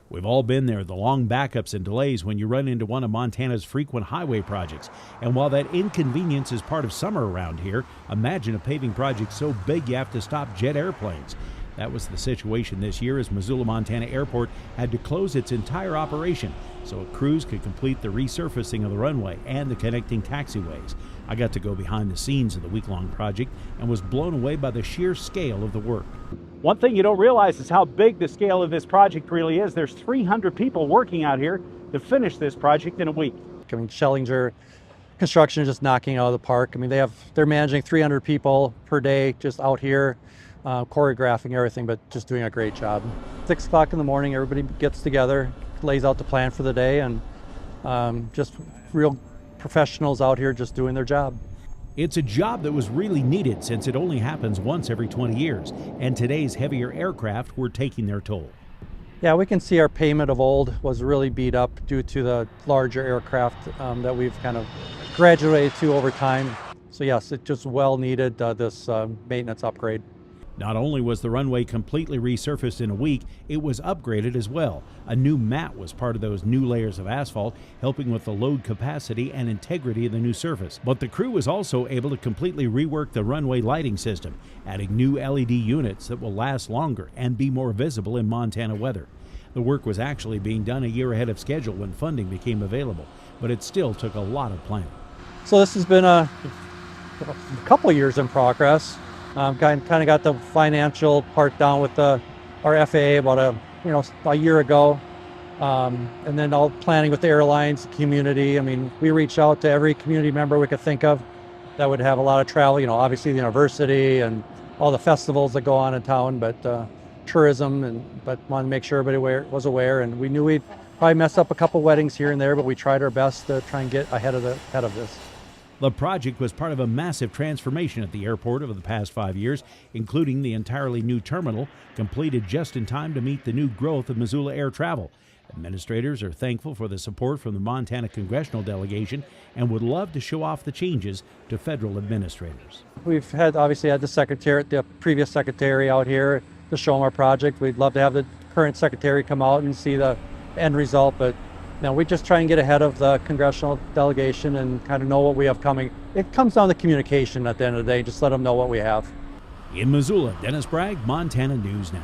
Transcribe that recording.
We've all been there, the long backups and delays when you run into one of Montana's frequent highway projects. And while that inconvenience is part of summer around here, imagine a paving project so big you have to stop jet airplanes. That was the situation this year as Missoula, Montana Airport had to close its entire operation so crews could complete the resurfacing of the runway and the connecting taxiways. I got to go behind the scenes of the week-long project and was blown away by the sheer scale of the work. One thing you don't realize is how big the scale of this project really is. There's 300 people working out here to finish this project in a week. I mean, Schellinger Construction is just knocking it out of the park. I mean, they're managing 300 people per day just out here, choreographing everything, but just doing a great job. 6 o'clock in the morning, everybody gets together, lays out the plan for the day, and just real professionals out here just doing their job. It's a job that was really needed since it only happens once every 20 years, and today's heavier aircraft were taking their toll. Yeah, we can see our payment of old was really beat up due to the larger aircraft that we've kind of graduated to over time. So yes, it just well needed this maintenance upgrade. Not only was the runway completely resurfaced in a week, it was upgraded as well. A new mat was part of those new layers of asphalt, helping with the load capacity and integrity of the new surface. But the crew was also able to completely rework the runway lighting system, adding new LED units that will last longer and be more visible in Montana weather. The work was actually being done a year ahead of schedule when funding became available, but it still took a lot of planning. So this has been a couple years in progress. Kind of got the financial part down with our FAA about a year ago, and then all planning with the airlines, community. I mean, we reached out to every community member we could think of that would have a lot of travel. Obviously the university and all the festivals that go on in town, but tourism, but wanted to make sure everybody was aware. And we knew we'd probably mess up a couple weddings here and there, but we tried our best to try and get ahead of this. The project was part of a massive transformation at the airport over the past 5 years, including the entirely new terminal, completed just in time to meet the new growth of Missoula air travel. Administrators are thankful for the support from the Montana congressional delegation and would love to show off the changes to federal administrators. We've obviously had the previous secretary out here to show them our project. We'd love to have the current secretary come out and see the end result, but we just try and get ahead of the congressional delegation and kind of know what we have coming. It comes down to communication at the end of the day. Just let them know what we have. In Missoula, Dennis Bragg, Montana News Now.